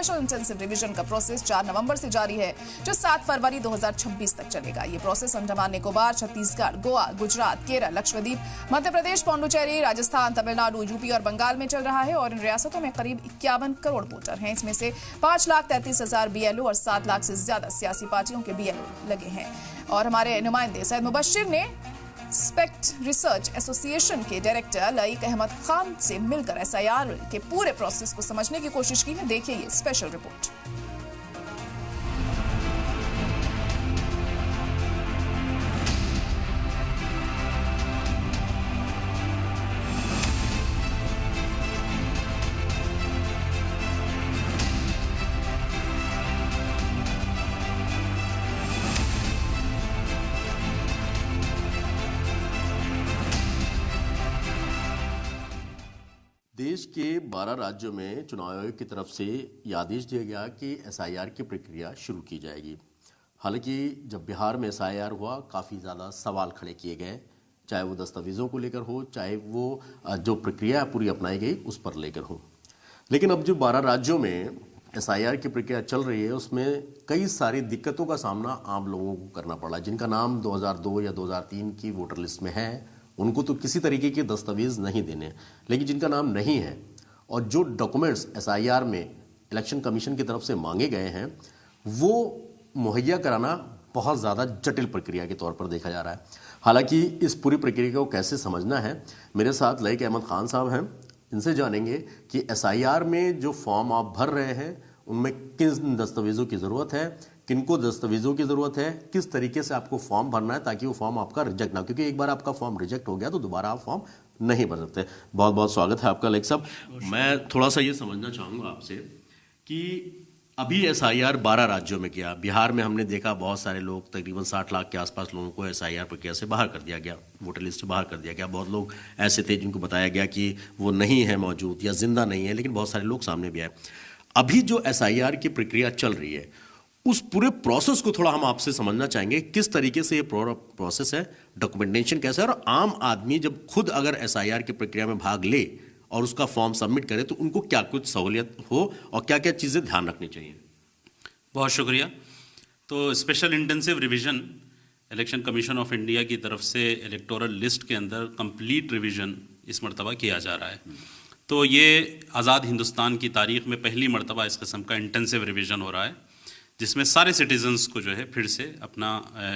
Special intensive revision का process 4 नवंबर से जारी है, जो 7 फरवरी 2026 तक चलेगा। ये प्रोसेस अंडमान निकोबार, छत्तीसगढ़, गोवा, गुजरात, केरल, लक्षद्वीप, मध्य प्रदेश, पौंडुचेरी, राजस्थान, तमिलनाडु, यूपी और बंगाल में चल रहा है। और इन रियासतों में करीब 51 करोड़ वोटर हैं। इसमें से 5,33,000 BLO और 7 लाख से ज्यादा सियासी पार्टियों के BLO लगे हैं। और हमारे नुमाइंदे सैयद मुबश्शिर ने स्पेक्ट रिसर्च एसोसिएशन के डायरेक्टर लईक अहमद खान से मिलकर SIR के पूरे प्रोसेस को समझने की कोशिश की है। देखिए ये स्पेशल रिपोर्ट। देश के 12 राज्यों में चुनाव आयोग की तरफ से यह आदेश दिया गया कि SIR की प्रक्रिया शुरू की जाएगी। हालांकि जब बिहार में SIR हुआ, काफ़ी ज़्यादा सवाल खड़े किए गए, चाहे वो दस्तावेज़ों को लेकर हो, चाहे वो जो प्रक्रिया पूरी अपनाई गई उस पर लेकर हो। लेकिन अब जो 12 राज्यों में SIR की प्रक्रिया चल रही है, उसमें कई सारी दिक्कतों का सामना आम लोगों को करना पड़ा। जिनका नाम 2002 या 2003 की वोटर लिस्ट में है, उनको तो किसी तरीके के दस्तावेज नहीं देने, लेकिन जिनका नाम नहीं है और जो डॉक्यूमेंट्स SIR में इलेक्शन कमीशन की तरफ से मांगे गए हैं, वो मुहैया कराना बहुत ज़्यादा जटिल प्रक्रिया के तौर पर देखा जा रहा है। हालांकि इस पूरी प्रक्रिया को कैसे समझना है, मेरे साथ लईक अहमद खान साहब हैं। इनसे जानेंगे कि SIR में जो फॉर्म आप भर रहे हैं, उनमें किन दस्तावेज़ों की ज़रूरत है, किनको दस्तावेज़ों की ज़रूरत है, किस तरीके से आपको फॉर्म भरना है ताकि वो फॉर्म आपका रिजेक्ट ना हो, क्योंकि एक बार आपका फॉर्म रिजेक्ट हो गया तो दोबारा आप फॉर्म नहीं भर सकते। बहुत बहुत स्वागत है आपका लईक साहब। मैं थोड़ा सा ये समझना चाहूँगा आपसे कि अभी SIR 12 राज्यों में किया। बिहार में हमने देखा बहुत सारे लोग, तकरीबन 60 लाख के आसपास लोगों को SIR प्रक्रिया से बाहर कर दिया गया, वोटर लिस्ट से बाहर कर दिया गया। बहुत लोग ऐसे थे जिनको बताया गया कि वो नहीं है मौजूद या जिंदा नहीं है, लेकिन बहुत सारे लोग सामने भी आए। अभी जो SIR की प्रक्रिया चल रही है, उस पूरे प्रोसेस को थोड़ा हम आपसे समझना चाहेंगे। किस तरीके से ये प्रोसेस है, डॉक्यूमेंटेशन कैसा है, और आम आदमी जब खुद अगर SIR की प्रक्रिया में भाग ले और उसका फॉर्म सबमिट करे तो उनको क्या कुछ सहूलियत हो और क्या क्या चीज़ें ध्यान रखनी चाहिए। बहुत शुक्रिया। तो special intensive revision election commission of India की तरफ से इलेक्टोरल लिस्ट के अंदर कंप्लीट रिवीजन इस मरतबा किया जा रहा है। तो ये आज़ाद हिंदुस्तान की तारीख में पहली मरतबा इस किस्म का इंटेंसिव रिवीजन हो रहा है, जिसमें सारे सिटीजन्स को जो है फिर से अपना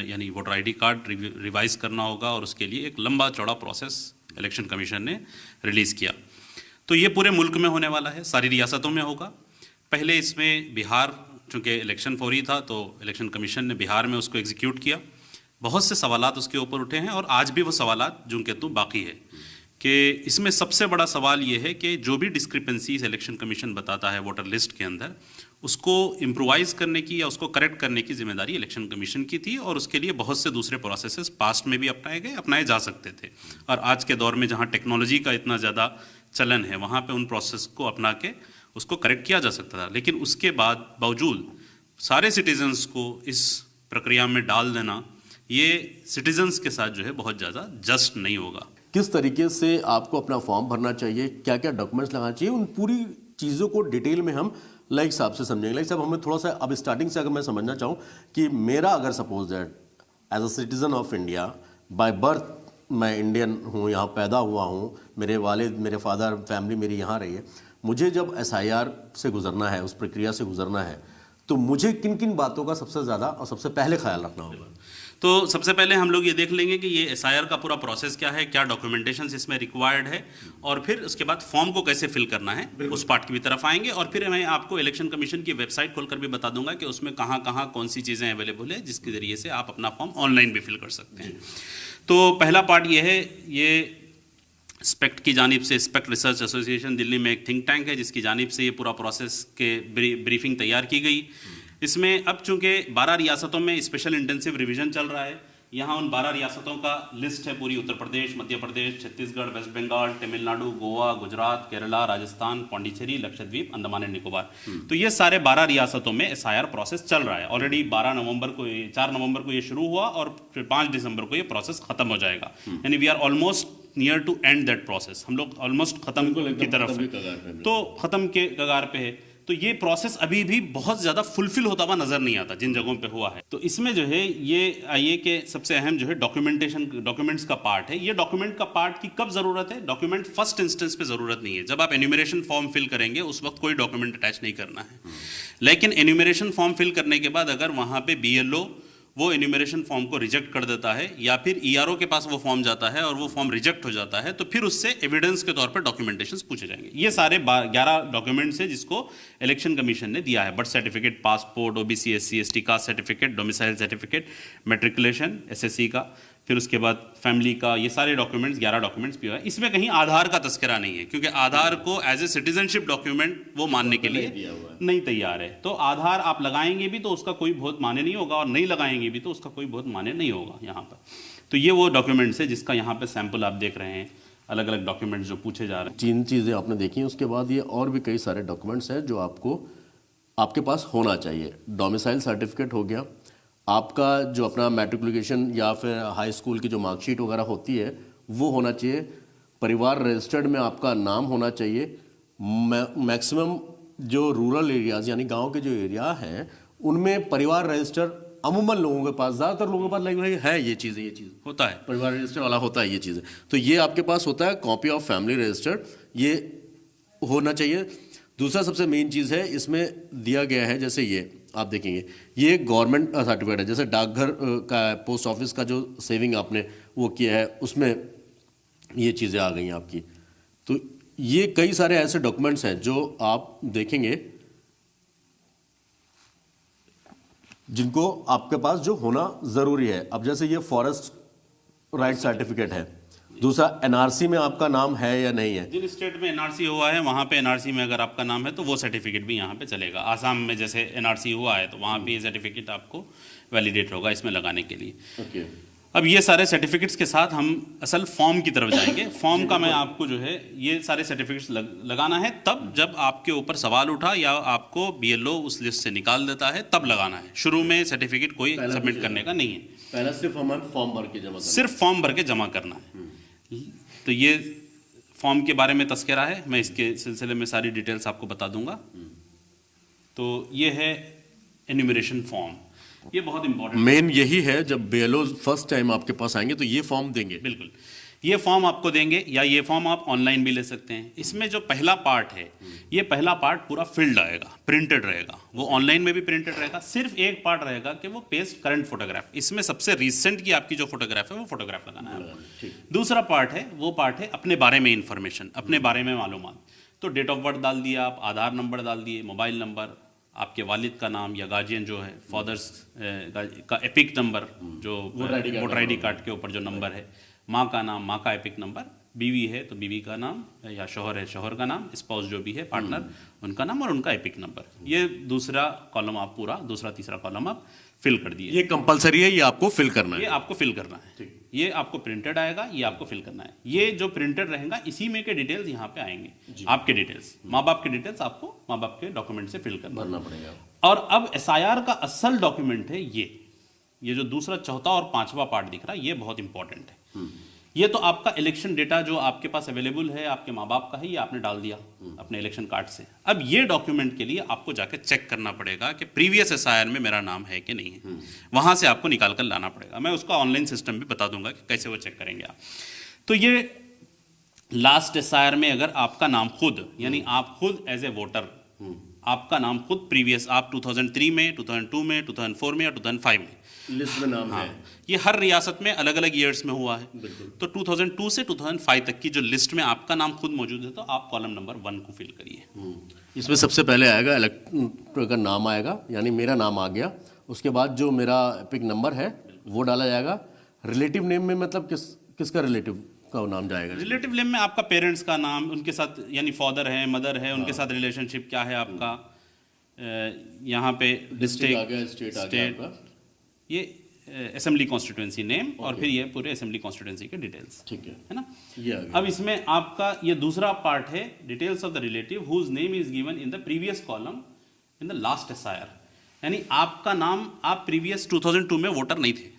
यानी वोटर ID कार्ड रिवाइज करना होगा, और उसके लिए एक लंबा चौड़ा प्रोसेस इलेक्शन कमीशन ने रिलीज़ किया। तो ये पूरे मुल्क में होने वाला है, सारी रियासतों में होगा। पहले इसमें बिहार, चूँकि इलेक्शन फौरी था तो इलेक्शन कमीशन ने बिहार में उसको एग्जीक्यूट किया। बहुत से सवालात उसके ऊपर उठे हैं और आज भी वो सवालात जो कि तो बाकी है। कि इसमें सबसे बड़ा सवाल ये है कि जो भी डिस्क्रिपेंसीज इलेक्शन कमीशन बताता है वोटर लिस्ट के अंदर, उसको इम्प्रोवाइज़ करने की या उसको करेक्ट करने की जिम्मेदारी इलेक्शन कमीशन की थी, और उसके लिए बहुत से दूसरे प्रोसेसेस पास्ट में भी अपनाए जा सकते थे। और आज के दौर में जहाँ टेक्नोलॉजी का इतना ज़्यादा चलन है, वहाँ पे उन प्रोसेस को अपना के उसको करेक्ट किया जा सकता था। लेकिन उसके बावजूद सारे सिटीजन्स को इस प्रक्रिया में डाल देना, ये सिटीजन्स के साथ जो है बहुत ज़्यादा जस्ट नहीं होगा। किस तरीके से आपको अपना फॉर्म भरना चाहिए, क्या क्या डॉक्यूमेंट्स लगाना चाहिए, उन पूरी चीज़ों को डिटेल में हम लईक साहब से समझेंगे। लईक साहब, हमें थोड़ा सा अब स्टार्टिंग से अगर मैं समझना चाहूँ कि मेरा अगर suppose that as a citizen of India by birth मैं इंडियन हूँ, यहाँ पैदा हुआ हूँ, मेरे वालिद, मेरे फादर, फैमिली मेरी यहाँ रही है, मुझे जब SIR से गुजरना है, उस प्रक्रिया से गुजरना है, तो मुझे किन किन बातों का सबसे ज़्यादा और सबसे पहले ख्याल रखना होगा? तो सबसे पहले हम लोग ये देख लेंगे कि ये SIR का पूरा प्रोसेस क्या है, क्या डॉक्यूमेंटेशन इसमें रिक्वायर्ड है, और फिर उसके बाद फॉर्म को कैसे फिल करना है, उस पार्ट की भी तरफ आएंगे। और फिर मैं आपको इलेक्शन कमीशन की वेबसाइट खोलकर भी बता दूंगा कि उसमें कहाँ कहाँ कौन सी चीज़ें अवेलेबल है, जिसके ज़रिए से आप अपना फॉर्म ऑनलाइन भी फिल कर सकते हैं। तो पहला पार्ट ये है, ये स्पेक्ट की जानिब से, स्पेक्ट रिसर्च एसोसिएशन दिल्ली में एक थिंक टैंक है, जिसकी जानिब से ये पूरा प्रोसेस के ब्रीफिंग तैयार की गई। इसमें अब चूंकि 12 रियासतों में स्पेशल इंटेंसिव रिवीजन चल रहा है, यहाँ उन 12 रियासतों का लिस्ट है पूरी, उत्तर प्रदेश, मध्य प्रदेश, छत्तीसगढ़, वेस्ट बंगाल, तमिलनाडु, गोवा, गुजरात, केरला, राजस्थान, पौंडीचेरी, लक्षद्वीप, अंडमान एंड निकोबार। तो ये सारे 12 रियासतों में SIR प्रोसेस चल रहा है। ऑलरेडी 4 नवंबर को ये शुरू हुआ और फिर 5 दिसंबर को ये प्रोसेस खत्म हो जाएगा। यानी we are almost near to end that process. हम लोग ऑलमोस्ट खत्म की तरफ है, तो खत्म के कगार पे है। तो ये प्रोसेस अभी भी बहुत ज़्यादा फुलफिल होता हुआ नज़र नहीं आता जिन जगहों पे हुआ है। तो इसमें जो है ये आईए के सबसे अहम जो है डॉक्यूमेंट्स का पार्ट है। ये डॉक्यूमेंट का पार्ट की कब ज़रूरत है? डॉक्यूमेंट फर्स्ट इंस्टेंस पे ज़रूरत नहीं है। जब आप एन्यूमरेशन फॉर्म फिल करेंगे उस वक्त कोई डॉक्यूमेंट अटैच नहीं करना है। लेकिन एन्यूमरेशन फॉर्म फिल करने के बाद अगर वहाँ पे BLO वो एन्यूमरेशन फॉर्म को रिजेक्ट कर देता है या फिर ERO के पास वो फॉर्म जाता है और वो फॉर्म रिजेक्ट हो जाता है, तो फिर उससे एविडेंस के तौर पर डॉक्यूमेंटेशंस पूछे जाएंगे। ये सारे 11 डॉक्यूमेंट्स हैं जिसको इलेक्शन कमीशन ने दिया है। Birth certificate, passport, OBC SC ST caste certificate, domicile certificate, matriculation SSC का, फिर उसके बाद फैमिली का, ये सारे डॉक्यूमेंट्स 11 डॉक्यूमेंट्स भी है। इसमें कहीं आधार का तस्करा नहीं है, क्योंकि आधार को एज ए सिटीजनशिप डॉक्यूमेंट वो मानने के लिए नहीं तैयार है। तो आधार आप लगाएंगे भी तो उसका कोई बहुत माने नहीं होगा, और नहीं लगाएंगे भी तो उसका कोई बहुत माने नहीं होगा यहाँ पर। तो ये वो डॉक्यूमेंट्स है जिसका यहाँ पे सैंपल आप देख रहे हैं, अलग अलग डॉक्यूमेंट्स जो पूछे जा रहे हैं। 3 चीज़ें आपने देखी, उसके बाद ये और भी कई सारे डॉक्यूमेंट्स हैं जो आपके पास होना चाहिए। डोमिसाइल सर्टिफिकेट हो गया, आपका जो अपना मैट्रिकुलेशन या फिर हाई स्कूल की जो मार्कशीट वगैरह होती है वो होना चाहिए। परिवार रजिस्टर्ड में आपका नाम होना चाहिए। मैक्सिमम जो रूरल एरियाज यानी गांव के जो एरिया हैं उनमें परिवार रजिस्टर अमूमन लोगों के पास, ज़्यादातर लोगों के पास लगभग है ये चीज़ होता है, परिवार रजिस्टर वाला होता है ये चीज़ें। तो ये आपके पास होता है। कॉपी ऑफ फैमिली रजिस्टर ये होना चाहिए। दूसरा सबसे मेन चीज़ है इसमें दिया गया है, जैसे ये आप देखेंगे ये गवर्नमेंट सर्टिफिकेट है, जैसे डाकघर का, पोस्ट ऑफिस का जो सेविंग आपने वो किया है उसमें ये चीज़ें आ गई हैं आपकी। तो ये कई सारे ऐसे डॉक्यूमेंट्स हैं जो आप देखेंगे जिनको आपके पास जो होना ज़रूरी है। अब जैसे ये फॉरेस्ट राइट सर्टिफिकेट है। दूसरा NRC में आपका नाम है या नहीं है। जिन स्टेट में NRC हुआ है वहाँ पे NRC में अगर आपका नाम है तो वो सर्टिफिकेट भी यहाँ पे चलेगा। आसाम में जैसे NRC हुआ है तो वहाँ पे ये सर्टिफिकेट आपको वैलिडेट होगा इसमें लगाने के लिए। ओके। अब ये सारे सर्टिफिकेट्स के साथ हम असल फॉर्म की तरफ जाएंगे। फॉर्म का मैं आपको जो है ये सारे सर्टिफिकेट्स लगाना है तब जब आपके ऊपर सवाल उठा या आपको BLO उस लिस्ट से निकाल देता है तब लगाना है। शुरू में सर्टिफिकेट कोई सबमिट करने का नहीं है, पहले सिर्फ हमें फॉर्म भर के जमा, सिर्फ फॉर्म भर के जमा करना है। तो ये फॉर्म के बारे में तस्करा है, मैं इसके सिलसिले में सारी डिटेल्स आपको बता दूंगा। तो ये है एन्यूमरेशन फॉर्म, ये बहुत इंपॉर्टेंट मेन यही है। जब BLO फर्स्ट टाइम आपके पास आएंगे तो ये फॉर्म देंगे। बिल्कुल, ये फॉर्म आपको देंगे या ये फॉर्म आप ऑनलाइन भी ले सकते हैं। इसमें जो पहला पार्ट है ये पहला पार्ट पूरा फिल्ड आएगा, प्रिंटेड रहेगा। वो ऑनलाइन में भी प्रिंटेड रहेगा। सिर्फ एक पार्ट रहेगा कि वो पेस्ट करंट फोटोग्राफ, इसमें सबसे रिसेंट की आपकी जो फोटोग्राफ है वो फोटोग्राफ लगाना है। दूसरा पार्ट है वो पार्ट है अपने बारे में इंफॉर्मेशन, अपने बारे में मालूमात। तो डेट ऑफ बर्थ डाल दिया आप, आधार नंबर डाल दिए, मोबाइल नंबर, आपके वालिद का नाम या गार्जियन जो है, फादर्स का एपिक नंबर जो वोटर ID कार्ड के ऊपर जो नंबर है, माँ का नाम, माँ का एपिक नंबर, बीवी है तो बीवी का नाम, या शौहर है शौहर का नाम, स्पाउस जो भी है पार्टनर उनका नाम और उनका एपिक नंबर। ये दूसरा कॉलम आप पूरा, दूसरा तीसरा कॉलम आप फिल कर दिए। ये कंपलसरी है, ये आपको फिल करना है। ये आपको फिल करना है। ये आपको प्रिंटेड आएगा, ये आपको फिल करना है। ये जो प्रिंटेड रहेगा इसी में के डिटेल्स यहाँ पे आएंगे। आपके डिटेल्स, माँ बाप के डिटेल्स आपको माँ बाप के डॉक्यूमेंट से फिल करना पड़ेगा। और अब SIR का असल डॉक्यूमेंट है ये जो दूसरा, चौथा और पांचवा पार्ट दिख रहा है, ये बहुत इंपॉर्टेंट है। ये तो आपका इलेक्शन डेटा जो आपके पास अवेलेबल है, आपके माँ बाप का है, ये आपने डाल दिया अपने इलेक्शन कार्ड से। अब ये डॉक्यूमेंट के लिए आपको जाके चेक करना पड़ेगा कि प्रीवियस SIR में मेरा नाम है कि नहीं है। वहां से आपको निकाल कर लाना पड़ेगा। मैं उसका ऑनलाइन सिस्टम भी बता दूंगा कि कैसे वो चेक करेंगे आप। तो ये लास्ट SIR में अगर आपका नाम खुद, यानी आप खुद एज ए वोटर, आपका नाम खुद प्रीवियस, आप 2003 में, 2002 में, 2004 में या 2005 में लिस्ट में नाम है। ये हर रियासत में अलग अलग ईयर्स में हुआ है। तो 2002 से 2005 तक की जो लिस्ट में आपका नाम खुद मौजूद है तो आप कॉलम नंबर 1 को फिल करिए। इसमें सबसे पहले आएगा इलेक्टर का नाम आएगा, यानी मेरा नाम आ गया। उसके बाद जो मेरा एपिक नंबर है वो डाला जाएगा। रिलेटिव नेम में मतलब किसका रिलेटिव का नाम जाएगा? रिलेटिव नेम में आपका पेरेंट्स का नाम, उनके साथ यानी फादर है, मदर है, उनके साथ रिलेशनशिप क्या है आपका। यहाँ पे डिस्ट्रिक्ट, स्टेट, ये असेंबली कॉन्स्टिट्यूएंसी नेम और फिर ये पूरे असेंबली कॉन्स्टिट्यूएंसी के डिटेल्स, ठीक है ना। अब इसमें आपका ये दूसरा पार्ट है, details of the relative whose name is given in the previous column in the last SIR। यानी आपका नाम, आप प्रीवियस 2002 में वोटर नहीं थे,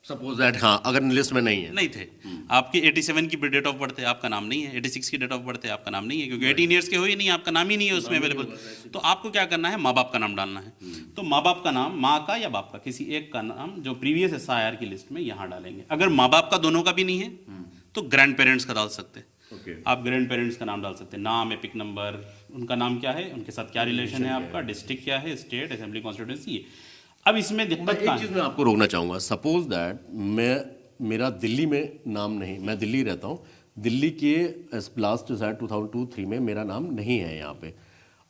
सपोज दैट, हाँ, अगर लिस्ट में नहीं है, नहीं थे, आपकी 87 की डेट ऑफ बर्थ है, आपका नाम नहीं है, 86 की डेट ऑफ बर्थ है, आपका नाम नहीं है, क्योंकि 18 ईयर्स के हो ही नहीं, आपका नाम ही नहीं है उसमें अवेलेबल। तो आपको क्या करना है, माँ बाप का नाम डालना है। तो माँ बाप का नाम, माँ का या बाप का, किसी एक का नाम जो प्रीवियस SIR की लिस्ट में यहाँ डालेंगे। अगर माँ बाप का दोनों का भी नहीं है तो ग्रैंड पेरेंट्स का डाल सकते हैं। आप ग्रैंड पेरेंट्स का नाम डाल सकते हैं, नाम, एपिक नंबर, उनका नाम क्या है, उनके साथ क्या रिलेशन है आपका, डिस्ट्रिक्ट क्या है, स्टेट, असेंबली, कॉन्स्टिट्यूंसी। अब इसमें दिक्कत एक चीज मैं आपको रोकना चाहूंगा। सपोज दैट मेरा दिल्ली में नाम नहीं, मैं दिल्ली रहता हूँ, दिल्ली के लास्ट 2002-3 में मेरा नाम नहीं है यहाँ पे,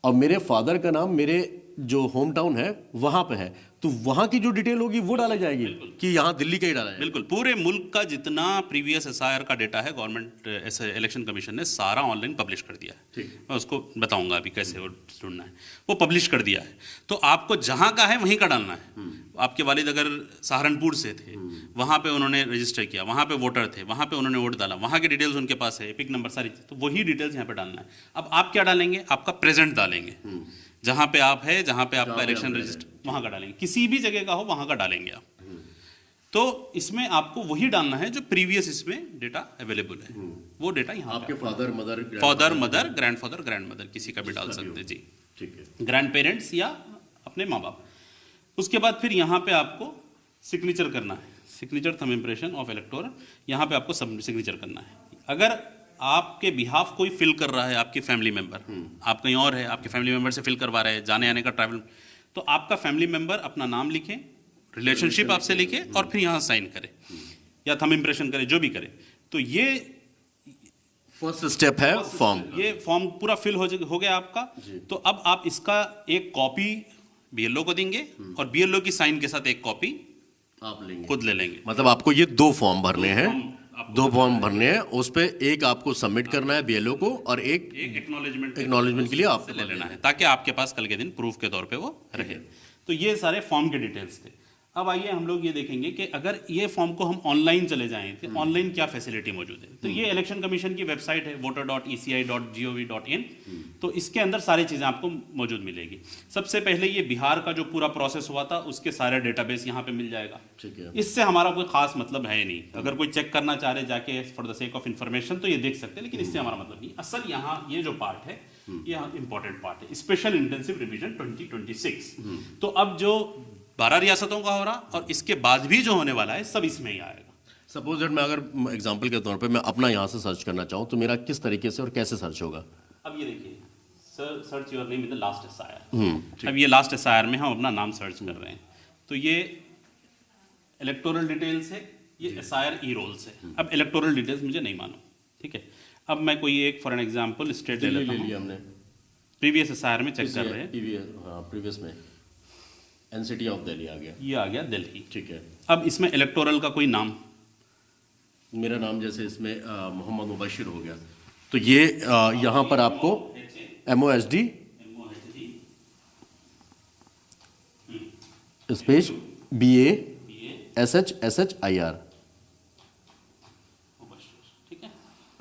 और मेरे फादर का नाम मेरे जो होम टाउन है वहां पे है, तो वहां की जो डिटेल होगी वो डाला जाएगी कि यहाँ दिल्ली का ही डाला है। बिल्कुल, पूरे मुल्क का जितना प्रीवियस SIR का डेटा है गवर्नमेंट इलेक्शन कमीशन ने सारा ऑनलाइन पब्लिश कर दिया है। मैं उसको बताऊंगा अभी कैसे वो ढूंढना है, वो पब्लिश कर दिया है। तो आपको जहां का है वहीं का डालना है। आपके वालिद अगर सहारनपुर से थे, वहां पे उन्होंने रजिस्टर किया, वहां पे वोटर थे, वहां पे उन्होंने वोट डाला, वहां की डिटेल्स उनके पास है, एपिक नंबर सारी, तो वही डिटेल्स यहाँ पे डालना है। अब आप क्या डालेंगे, आपका प्रेजेंट डालेंगे, जहां पे आप है, जहां पे आपका इलेक्शन रजिस्टर, वहां का डालेंगे, किसी भी जगह का हो वहां का डालेंगे आप। तो इसमें आपको वही डालना है जो प्रीवियस इसमें डेटा अवेलेबल है, वो डेटा यहाँ आपके फादर मदर, ग्रैंडफादर, ग्रैंडमदर किसी का भी डाल सकते हैं जी, ठीक है, ग्रैंड पेरेंट्स या अपने माँ बाप। उसके बाद फिर यहाँ पे आपको सिग्नेचर करना है, signature thumb impression of elector, यहाँ पे आपको सिग्नेचर करना है। अगर आपके बिहाफ कोई फिल कर रहा है, आपकी फैमिली मेंबर, आप कहीं और है, आपके फैमिली मेंबर से फिल करवा रहे हैं, जाने आने का ट्रैवल, तो आपका फैमिली मेंबर अपना नाम लिखे, रिलेशनशिप आपसे लिखे और फिर यहाँ साइन करे या थंब इम्प्रेशन करे, जो भी करे। तो ये फर्स्ट स्टेप है फॉर्म, ये फॉर्म पूरा फिल हो गया आपका। तो अब आप इसका एक कॉपी BLO को देंगे और BLO की साइन के साथ एक कॉपी आप लेंगे, खुद ले लेंगे। मतलब आपको ये 2 फॉर्म भरने हैं, 2 फॉर्म भरने हैं, उस पे एक आपको सबमिट करना है BLO को और एक एक्नॉलेजमेंट के लिए आपसे ले लेना है, ताकि आपके पास कल के दिन प्रूफ के तौर पे वो रहे। तो ये सारे फॉर्म के डिटेल्स थे। अब आइए हम लोग ये देखेंगे कि अगर ये फॉर्म को हम ऑनलाइन चले जाएं तो ऑनलाइन क्या फैसिलिटी मौजूद है। तो ये इलेक्शन कमीशन की वेबसाइट है voter.eci.gov.in। तो इसके अंदर सारी चीज़ें आपको मौजूद मिलेगी। सबसे पहले ये बिहार का जो पूरा प्रोसेस हुआ था उसके सारे डेटाबेस यहाँ पे मिल जाएगा। ठीक है, इससे हमारा कोई खास मतलब है नहीं। अगर कोई चेक करना चाह रहे जाके for the sake of information तो ये देख सकते हैं, लेकिन इससे हमारा मतलब नहीं। असल यहाँ ये जो पार्ट है ये इंपॉर्टेंट पार्ट है, स्पेशल इंटेंसिव रिवीजन 2026। तो अब जो 12 रियासतों का हो रहा और इसके बाद भी जो होने वाला है सब इसमें ही आएगा। सपोज दैट मैं अगर एग्जांपल के तौर पे मैं अपना यहाँ से सर्च करना चाहूँ तो मेरा किस तरीके से और कैसे सर्च होगा? अब ये देखिए, search your name in the last SIR। अब ये लास्ट SIR में हम अपना नाम सर्च कर रहे हैं, तो ये इलेक्टोरल डिटेल्स है, ये SIR E-रोल्स है। अब इलेक्टोरल डिटेल्स मुझे नहीं मालूम, ठीक है। अब मैं कोई एक फॉर एन एग्जांपल स्टेट ले लेता हूं, हमने प्रीवियस SIR में चेक कर रहे हैं, प्रीवियस में NCT ऑफ दिल्ली आ गया, ये आ गया दिल्ली, ठीक है। अब इसमें इलेक्टोरल का कोई नाम, मेरा नाम जैसे इसमें मोहम्मद मुबशिर हो गया, तो ये यहाँ पर आपको MOSD स्पेस BA SHIR, ठीक है,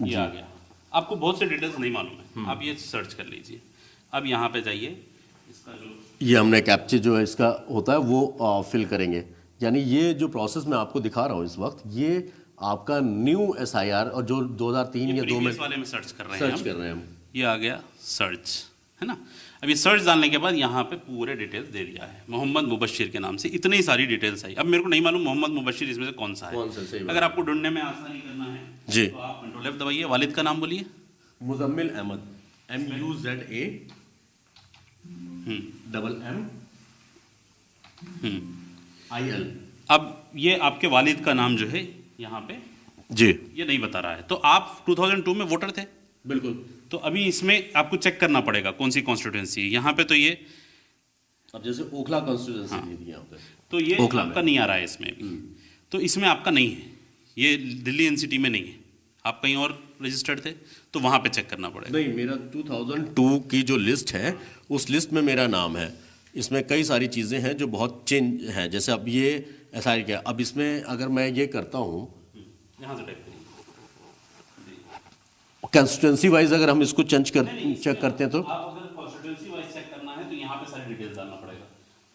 ये आ गया। आपको बहुत से डिटेल्स नहीं मालूम है, आप ये सर्च कर लीजिए। अब यहाँ पे जाइए, इसका जो ये हमने कैप्चे जो है इसका होता है वो फिल करेंगे। यानी ये जो प्रोसेस मैं आपको दिखा रहा हूँ इस वक्त, ये आपका न्यू SIR और जो 2003 या 2 में वाले में सर्च कर रहे हैं हम। ये आ गया सर्च, है ना। अब ये सर्च डालने के बाद यहाँ पे पूरे डिटेल्स दे दिया है, मोहम्मद मुबशिर के नाम से इतनी सारी डिटेल्स आई। अब मेरे को नहीं मालूम मोहम्मद मुबशिर इसमें से कौन सा है। अगर आपको ढूंढने में आसानी करना है जी, तो आप कंट्रोल F दबाइए, वालिद का नाम बोलिए, मुजम्मिल अहमद, MUZAMMIL। अब ये आपके वालिद का नाम जो है यहाँ पे जी ये नहीं बता रहा है। तो आप 2002 में वोटर थे, बिल्कुल। तो अभी इसमें आपको चेक करना पड़ेगा कौन सी कॉन्स्टिट्यूंसी। यहाँ पे तो ये अब जैसे ओखला कॉन्स्टिट्यूंसी यहाँ पे, तो ये आपका नहीं आ रहा है इसमें भी, तो इसमें आपका नहीं है, ये दिल्ली NCT में नहीं है, आप कहीं और रजिस्टर्ड थे तो वहाँ पे चेक करना पड़ेगा। नहीं, मेरा 2002 की जो लिस्ट है उस लिस्ट में मेरा नाम है। इसमें कई सारी चीज़ें हैं जो बहुत चेंज हैं, जैसे अब ये ऐसा है क्या, अब इसमें अगर मैं ये करता हूँ यहाँ से टाइप करिए कंस्टिट्यूंसी वाइज, अगर हम इसको चेक करते हैं तो आप अगर कॉन्स्टिट्यूंसी वाइज चेक करना है तो यहाँ पे सारी डिटेल्स डालना पड़ेगा।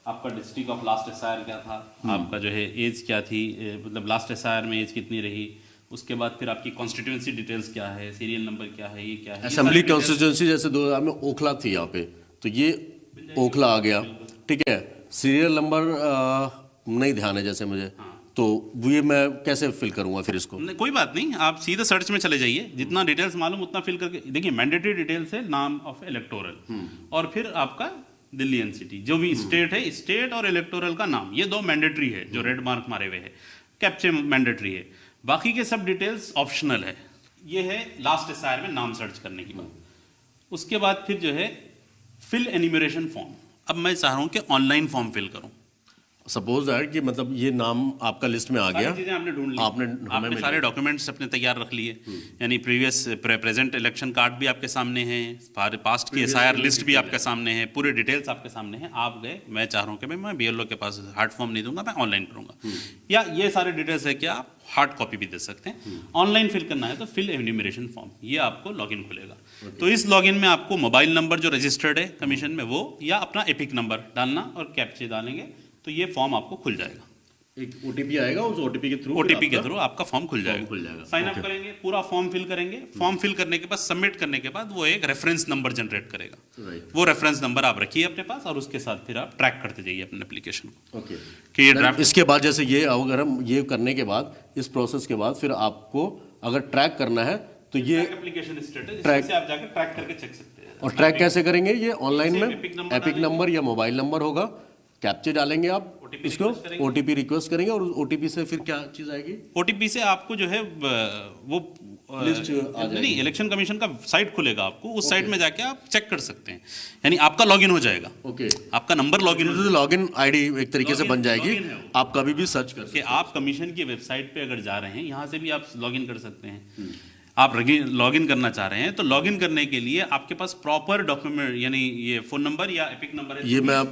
आपका डिस्ट्रिक्ट ऑफ लास्ट एसआईआर क्या था, आपका जो है एज क्या थी, मतलब लास्ट एसआईआर में एज कितनी रही, उसके बाद फिर आपकी कॉन्स्टिट्यूएंसी डिटेल्स क्या है, सीरियल नंबर क्या है, ये क्या है। असेंबली कॉन्स्टिट्यूएंसी जैसे 2000 में ओखला थी यहाँ पे, तो ये ओखला आ गया, ठीक है। सीरियल नंबर नहीं ध्यान है जैसे मुझे, तो ये मैं कैसे फिल करूंगा फिर इसको? कोई बात नहीं, आप सीधे सर्च में चले जाइए, जितना डिटेल्स मालूम उतना फिल करके देखिए। मैंडेटरी डिटेल्स है नाम ऑफ इलेक्टोरल और फिर आपका दिल्ली एनसीटी, जो भी स्टेट है, स्टेट और इलेक्टोरल का नाम, ये 2 मैंडेटरी है जो रेड मार्क मारे हुए है। कैप्चे मैंडेटरी है, बाकी के सब डिटेल्स ऑप्शनल है। ये है लास्ट एसआईआर में नाम सर्च करने की बात। उसके बाद फिर जो है फिल एन्यूमरेशन फॉर्म। अब मैं चाह रहा हूं कि ऑनलाइन फॉर्म फिल करूं। सपोज दैट कि मतलब ये नाम आपका लिस्ट में आ गया, चीजें आपने ढूंढ ली, आपने सारे डॉक्यूमेंट्स अपने तैयार रख लिए, यानी प्रेजेंट इलेक्शन कार्ड भी आपके सामने है, पास्ट की एसआईआर लिस्ट भी आपके सामने है, पूरे डिटेल्स आपके सामने हैं। आप गए, मैं चाह रहा हूं कि भाई मैं बीएलओ के पास हार्ड फॉर्म नहीं दूंगा, मैं ऑनलाइन करूंगा, या ये सारे डिटेल्स है कि आप हार्ड कॉपी भी दे सकते हैं। ऑनलाइन फिल करना है तो फिल एन्यूमरेशन फॉर्म, ये आपको लॉगिन खुलेगा। तो इस लॉगिन में आपको मोबाइल नंबर जो रजिस्टर्ड है कमीशन में वो, या अपना एपिक नंबर डालना और कैप्चे डालेंगे तो ये फॉर्म आपको खुल जाएगा। एक ओटीपी आएगा, उस ओटीपी के थ्रू आपका फॉर्म खुल जाएगा। साइन अप करेंगे, पूरा फॉर्म फिल करेंगे। फॉर्म फिल करने के बाद सबमिट करने के बाद वो एक रेफरेंस नंबर जनरेट करेगा। वो रेफरेंस नंबर आप रखिए अपने पास और उसके साथ फिर आप ट्रैक करते जाइए अपने एप्लीकेशन को। कि ये ड्राफ्ट, इसके बाद जैसे ये अगर हम ये करने के बाद, इस प्रोसेस के बाद फिर आपको अगर ट्रैक करना है तो ये एप्लीकेशन स्टेटस, इससे आप जाकर ट्रैक करके चेक सकते हैं। और ट्रैक कैसे करेंगे? ये ऑनलाइन में एपिक नंबर या मोबाइल नंबर होगा, कैप्चे डालेंगे आप, इसको ओटीपी रिक्वेस्ट करेंगे और ओटीपी से फिर क्या चीज आएगी? ओटीपी से आपको जो है वो लिस्ट नहीं, इलेक्शन कमीशन का साइट खुलेगा, आपको उस साइट में जाके आप चेक कर सकते हैं, यानी आपका लॉगिन हो जाएगा। आपका नंबर लॉगिन आईडी एक तरीके से बन जाएगी, आप कभी भी सर्च कर सकते हैं। आप कमीशन की वेबसाइट पे अगर जा रहे हैं, यहाँ से भी आप लॉगिन कर सकते हैं। आप लॉगिन करना चाह रहे हैं तो लॉगिन करने के लिए आपके पास प्रॉपर डॉक्यूमेंट, यानी ये फोन नंबर या एपिक नंबर है, ये मैं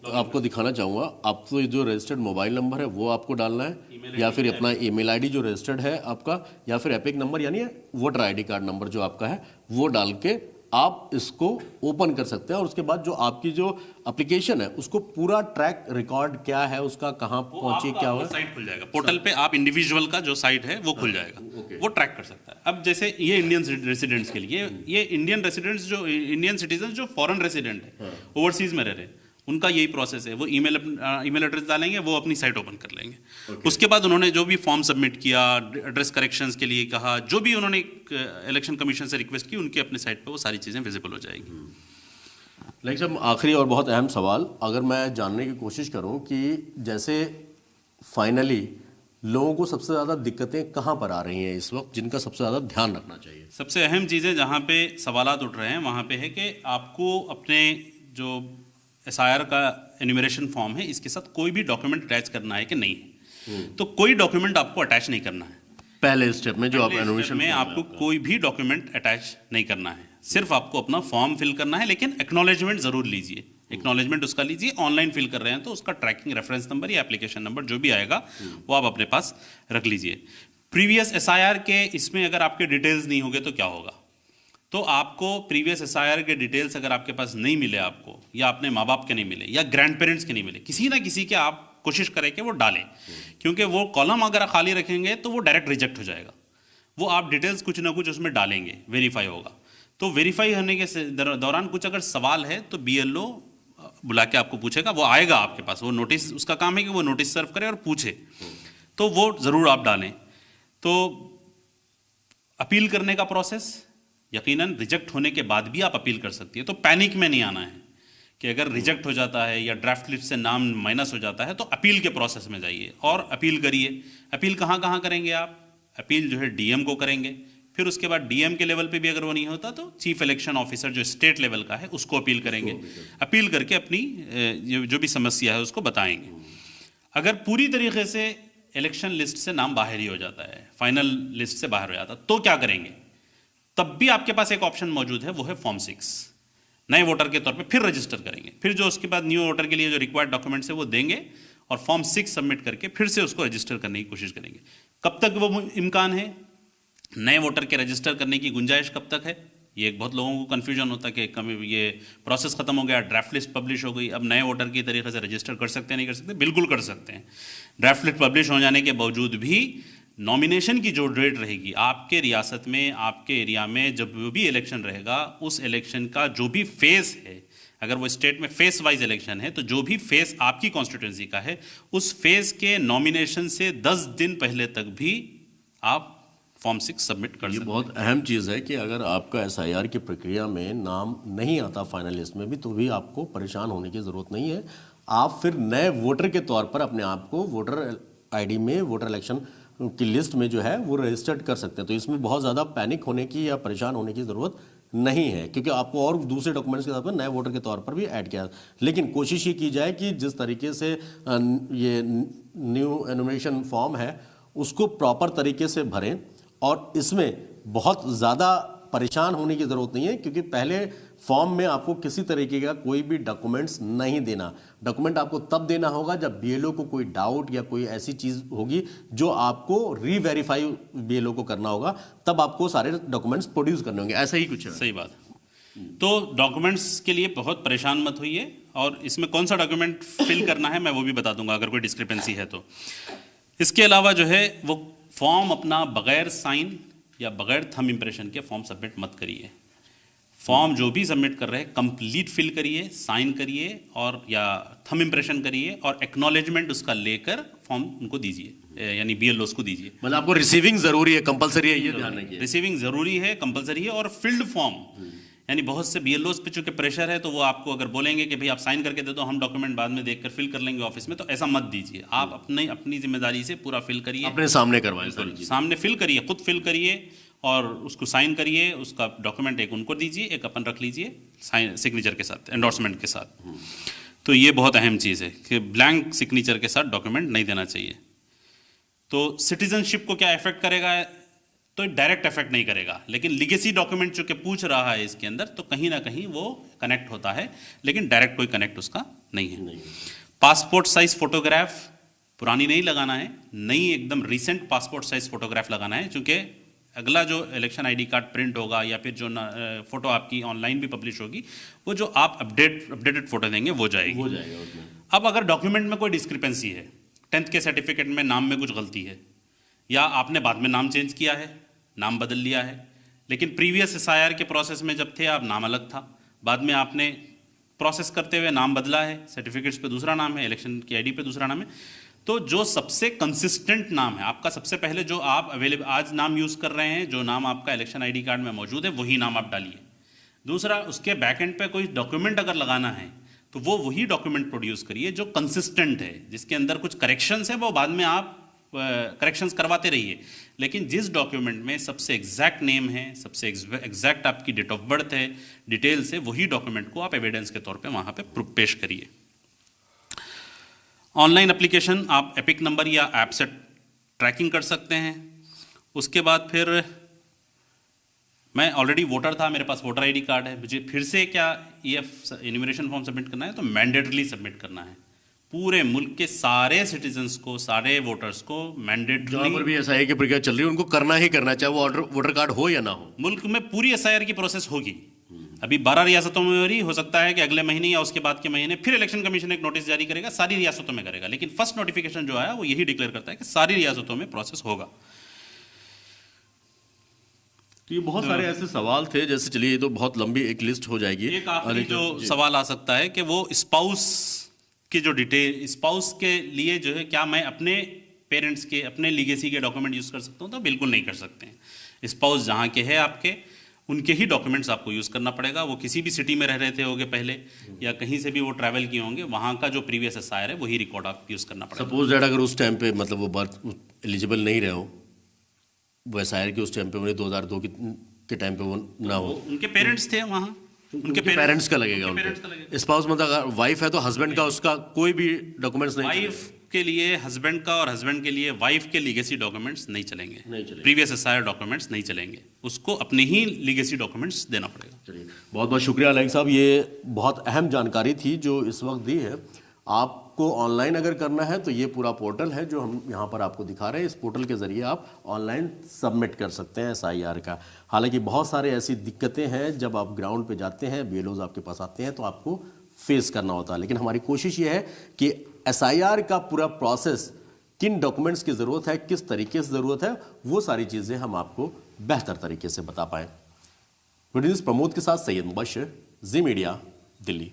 आपको दिखाना चाहूँगा। आपको जो रजिस्टर्ड मोबाइल नंबर है वो आपको डालना है, या फिर अपना ईमेल आईडी जो रजिस्टर्ड है आपका, या फिर एपिक नंबर यानी वोटर आईडी कार्ड नंबर जो आपका है वो डाल के आप इसको ओपन कर सकते हैं। और उसके बाद जो आपकी जो एप्लीकेशन है उसको पूरा ट्रैक रिकॉर्ड क्या है, उसका कहाँ पहुंची, क्या हुआ, साइट खुल जाएगा। पोर्टल पे आप इंडिविजुअल का जो साइट है वो खुल जाएगा, वो ट्रैक कर सकता है। अब जैसे ये इंडियन रेसिडेंट्स के लिए, ये इंडियन रेसिडेंट्स जो इंडियन सिटीजन जो फॉरेन रेसिडेंट है, ओवरसीज में रह रहे हैं, उनका यही प्रोसेस है। वो ईमेल एड्रेस डालेंगे, वो अपनी साइट ओपन कर लेंगे। उसके बाद उन्होंने जो भी फॉर्म सबमिट किया, एड्रेस करेक्शंस के लिए कहा, जो भी उन्होंने इलेक्शन कमीशन से रिक्वेस्ट की, उनके अपने साइट पे वो सारी चीज़ें विजिबल हो जाएगी। लाइक साहब, आखिरी और बहुत अहम सवाल अगर मैं जानने की कोशिश करूं कि जैसे फाइनली लोगों को सबसे ज़्यादा दिक्कतें कहाँ पर आ रही हैं इस वक्त, जिनका सबसे ज़्यादा ध्यान रखना चाहिए? सबसे अहम चीज़ें जहाँ पे सवालात उठ रहे हैं वहाँ पे है कि आपको अपने जो एसआईआर का एन्यूमरेशन फॉर्म है, इसके साथ कोई भी डॉक्यूमेंट अटैच करना है कि नहीं है। तो कोई डॉक्यूमेंट आपको अटैच नहीं करना है। पहले स्टेप में जो आप एन्यूमरेशन में आपको कोई भी डॉक्यूमेंट अटैच नहीं करना है, सिर्फ आपको अपना फॉर्म फिल करना है। लेकिन एक्नॉलेजमेंट जरूर लीजिए, एक्नॉलेजमेंट उसका लीजिए। ऑनलाइन फिल कर रहे हैं तो उसका ट्रैकिंग रेफरेंस नंबर या एप्लीकेशन नंबर जो भी आएगा वो आप अपने पास रख लीजिए। प्रीवियस एसआईआर के इसमें अगर आपके डिटेल्स नहीं होंगे तो क्या होगा? तो आपको प्रीवियस एसआईआर के डिटेल्स अगर आपके पास नहीं मिले आपको, या अपने माँ बाप के नहीं मिले, या ग्रैंड पेरेंट्स के नहीं मिले, किसी ना किसी के आप कोशिश करें कि वो डालें, क्योंकि वो कॉलम अगर खाली रखेंगे तो वो डायरेक्ट रिजेक्ट हो जाएगा। वो आप डिटेल्स कुछ ना कुछ उसमें डालेंगे, वेरीफाई होगा। तो वेरीफाई होने के दौरान कुछ अगर सवाल है तो बीएलओ बुला के आपको पूछेगा, वो आएगा आपके पास, वो नोटिस, उसका काम है कि वो नोटिस सर्व करे और पूछे, तो वो ज़रूर आप डालें। तो अपील करने का प्रोसेस, यकीनन रिजेक्ट होने के बाद भी आप अपील कर सकती है। तो पैनिक में नहीं आना है कि अगर रिजेक्ट हो जाता है या ड्राफ्ट लिस्ट से नाम माइनस हो जाता है तो अपील के प्रोसेस में जाइए और अपील करिए। अपील कहाँ कहाँ करेंगे आप? अपील जो है डीएम को करेंगे, फिर उसके बाद डीएम के लेवल पे भी अगर वो नहीं होता तो चीफ इलेक्शन ऑफिसर जो स्टेट लेवल का है उसको अपील करेंगे। अपील करके अपनी जो भी समस्या है उसको बताएंगे। अगर पूरी तरीके से इलेक्शन लिस्ट से नाम बाहर ही हो जाता है, फाइनल लिस्ट से बाहर हो जाता, तो क्या करेंगे? तब भी आपके पास एक ऑप्शन मौजूद है, वो है फॉर्म 6। नए वोटर के तौर पे फिर रजिस्टर करेंगे, फिर जो उसके बाद न्यू वोटर के लिए जो रिक्वायर्ड डॉक्यूमेंट्स है वो देंगे और फॉर्म 6 सबमिट करके फिर से उसको रजिस्टर करने की कोशिश करेंगे। कब तक वो इम्कान है? नए वोटर के रजिस्टर करने की गुंजाइश कब तक है? ये एक बहुत लोगों को कन्फ्यूजन होता है कि कभी ये प्रोसेस खत्म हो गया, ड्राफ्ट लिस्ट पब्लिश हो गई, अब नए वोटर की तरीके से रजिस्टर कर सकते हैं नहीं कर सकते? बिल्कुल कर सकते हैं। ड्राफ्ट लिस्ट पब्लिश हो जाने के बावजूद भी नॉमिनेशन की जो डेट रहेगी आपके रियासत में, आपके एरिया में, जब भी इलेक्शन रहेगा, उस इलेक्शन का जो भी फेस है, अगर वो स्टेट में फेस वाइज इलेक्शन है तो जो भी फेस आपकी कॉन्स्टिट्यूंसी का है उस फेस के नॉमिनेशन से 10 दिन पहले तक भी आप फॉर्म 6 सबमिट कर सकते हैं। ये बहुत अहम चीज़ है कि अगर आपका एसआईआर की प्रक्रिया में नाम नहीं आता फाइनल लिस्ट में भी, तो भी आपको परेशान होने की ज़रूरत नहीं है। आप फिर नए वोटर के तौर पर अपने आप को वोटर आईडी में, वोटर इलेक्शन की लिस्ट में जो है वो रजिस्टर्ड कर सकते हैं। तो इसमें बहुत ज़्यादा पैनिक होने की या परेशान होने की ज़रूरत नहीं है, क्योंकि आपको और दूसरे डॉक्यूमेंट्स के साथ में नए वोटर के तौर पर भी ऐड किया। लेकिन कोशिश ये की जाए कि जिस तरीके से ये न्यू एनुमरेशन फॉर्म है उसको प्रॉपर तरीके से भरें, और इसमें बहुत ज़्यादा परेशान होने की ज़रूरत नहीं है, क्योंकि पहले फॉर्म में आपको किसी तरीके का कोई भी डॉक्यूमेंट्स नहीं देना। डॉक्यूमेंट आपको तब देना होगा जब बीएलओ को कोई डाउट या कोई ऐसी चीज़ होगी जो आपको रीवेरीफाई बीएलओ को करना होगा, तब आपको सारे डॉक्यूमेंट्स प्रोड्यूस करने होंगे। ऐसा ही कुछ है। सही बात। तो डॉक्यूमेंट्स के लिए बहुत परेशान मत होइए, और इसमें कौन सा डॉक्यूमेंट फिल करना है मैं वो भी बता दूंगा अगर कोई डिस्क्रिपेंसी है तो। इसके अलावा जो है वो फॉर्म अपना बगैर साइन या बगैर थंब इंप्रेशन के फॉर्म सबमिट मत करिए। फॉर्म जो भी सबमिट कर रहे हैं कंप्लीट फिल करिए, साइन करिए और या थंब इंप्रेशन करिए, और एक्नॉलेजमेंट उसका लेकर फॉर्म उनको दीजिए, यानी बीएलओ को दीजिए। मतलब आपको रिसीविंग जरूरी है, कंपलसरी है, ये ध्यान रखिए। रिसीविंग जरूरी है, कंपलसरी है। और फिल्ड फॉर्म, यानी बहुत से बीएलओ पे चूंकि प्रेशर है तो वो आपको अगर बोलेंगे कि भाई आप साइन करके दे दो, हम डॉक्यूमेंट बाद में देखकर फिल कर लेंगे ऑफिस में, तो ऐसा मत दीजिए। आप अपनी जिम्मेदारी से पूरा फिल करिए, अपने सामने करवाएं, सामने फिल करिए, खुद फिल करिए और उसको साइन करिए। उसका डॉक्यूमेंट एक उनको दीजिए, एक अपन रख लीजिए साइन सिग्नेचर के साथ, एंडोर्समेंट के साथ। तो ये बहुत अहम चीज़ है कि ब्लैंक सिग्नेचर के साथ डॉक्यूमेंट नहीं देना चाहिए। तो सिटीजनशिप को क्या इफेक्ट करेगा? तो डायरेक्ट इफेक्ट नहीं करेगा, लेकिन लीगेसी डॉक्यूमेंट जो कि पूछ रहा है इसके अंदर, तो कहीं ना कहीं वो कनेक्ट होता है, लेकिन डायरेक्ट कोई कनेक्ट उसका नहीं है। पासपोर्ट साइज फोटोग्राफ पुरानी नहीं लगाना है, नई एकदम रिसेंट पासपोर्ट साइज फोटोग्राफ लगाना है, क्योंकि अगला जो इलेक्शन आईडी कार्ड प्रिंट होगा या फिर जो फोटो आपकी ऑनलाइन भी पब्लिश होगी, वो जो आप अपडेटेड फोटो देंगे वो जाएगी। अब अगर डॉक्यूमेंट में कोई डिस्क्रिपेंसी है, 10th के सर्टिफिकेट में नाम में कुछ गलती है, या आपने बाद में नाम चेंज किया है, नाम बदल लिया है, लेकिन प्रीवियस एसआईआर के प्रोसेस में जब थे आप नाम अलग था, बाद में आपने प्रोसेस करते हुए नाम बदला है, सर्टिफिकेट्स पे दूसरा नाम है, इलेक्शन की आईडी पे दूसरा नाम है, तो जो सबसे कंसिस्टेंट नाम है आपका, सबसे पहले जो आप अवेलेबल आज नाम यूज़ कर रहे हैं, जो नाम आपका इलेक्शन आईडी कार्ड में मौजूद है, वही नाम आप डालिए। दूसरा, उसके बैक एंड पे कोई डॉक्यूमेंट अगर लगाना है तो वो वही डॉक्यूमेंट प्रोड्यूस करिए जो कंसिस्टेंट है, जिसके अंदर कुछ करेक्शंस है वो बाद में आप करेक्शंस करवाते रहिए, लेकिन जिस डॉक्यूमेंट में सबसे एग्जैक्ट नेम है, सबसे एग्जैक्ट आपकी डेट ऑफ बर्थ है, डिटेल्स है, वही डॉक्यूमेंट को आप एविडेंस के तौर पे वहाँ पे पेश करिए। ऑनलाइन एप्लीकेशन आप एपिक नंबर या ऐप से ट्रैकिंग कर सकते हैं। उसके बाद फिर मैं ऑलरेडी वोटर था, मेरे पास वोटर आईडी कार्ड है, मुझे फिर से क्या ईएफ इन्यूमरेशन फॉर्म सबमिट करना है? तो मैंडेटरी सबमिट करना है। पूरे मुल्क के सारे सिटीजन्स को, सारे वोटर्स को मैंडेटरी, जहाँ पर भी एसआईआर की प्रक्रिया चल रही है उनको करना ही करना, चाहे वो वोटर कार्ड हो या ना हो। मुल्क में पूरी एसआईआर की प्रोसेस होगी। अभी 12 रियासतों में हो रही, हो सकता है कि अगले महीने या उसके बाद के महीने फिर इलेक्शन कमीशन एक नोटिस जारी करेगा, सारी रियासतों में करेगा, लेकिन फर्स्ट नोटिफिकेशन जो आया वो यही डिक्लेयर करता है कि सारी रियासतों में प्रोसेस होगा। तो ये बहुत सारे ऐसे सवाल थे, जैसे चलिए ये तो बहुत लंबी एक लिस्ट हो जाएगी। एक आखिरी जो सवाल आ सकता है कि वो स्पाउस की जो डिटेल, स्पाउस के लिए जो है क्या मैं अपने पेरेंट्स के, अपने लीगेसी के डॉक्यूमेंट यूज़ कर सकता हूँ? तो बिल्कुल नहीं कर सकते हैं। स्पाउस जहाँ के है आपके, उनके ही डॉक्यूमेंट्स आपको यूज़ करना पड़ेगा। वो किसी भी सिटी में रह रहे थे होंगे पहले, या कहीं से भी वो ट्रैवल किए होंगे, वहाँ का जो प्रीवियस एसआईआर है वही रिकॉर्ड आप यूज़ करना पड़ेगा। सपोज दैट अगर उस टाइम पे मतलब वो बर्थ एलिजिबल नहीं रहे हो, वो एसआईआर के उस टाइम पे, उन्हें 2002 के टाइम पे वो ना हो, उनके पेरेंट्स थे वहाँ, उनके पेरेंट्स का लगेगा, उनके स्पाउस मतलब अगर वाइफ है तो हस्बैंड का, उसका कोई भी डॉक्यूमेंट्स नहीं। वाइफ के लिए हस्बैंड का और हस्बैंड के लिए वाइफ के लीगेसी डॉक्यूमेंट्स नहीं चलेंगे, प्रीवियस एसआईआर डॉक्यूमेंट्स नहीं चलेंगे, उसको अपने ही लीगेसी डॉक्यूमेंट्स देना पड़ेगा। चलिए, बहुत बहुत शुक्रिया अलैग साहब, ये बहुत अहम जानकारी थी जो इस वक्त दी है। आपको ऑनलाइन अगर करना है तो ये पूरा पोर्टल है जो हम यहाँ पर आपको दिखा रहे हैं। इस पोर्टल के ज़रिए आप ऑनलाइन सबमिट कर सकते हैं SIR का। हालांकि बहुत सारे ऐसी दिक्कतें हैं, जब आप ग्राउंड पे जाते हैं, BLOs आपके पास आते हैं तो आपको फेस करना होता है। लेकिन हमारी कोशिश ये है कि SIR का पूरा प्रोसेस, किन डॉक्यूमेंट्स की ज़रूरत है, किस तरीके से ज़रूरत है, वो सारी चीज़ें हम आपको बेहतर तरीके से बता पाएँ। वीडियो न्यूज़ प्रमोद के साथ सैयद मुबश्शिर, जी मीडिया, दिल्ली।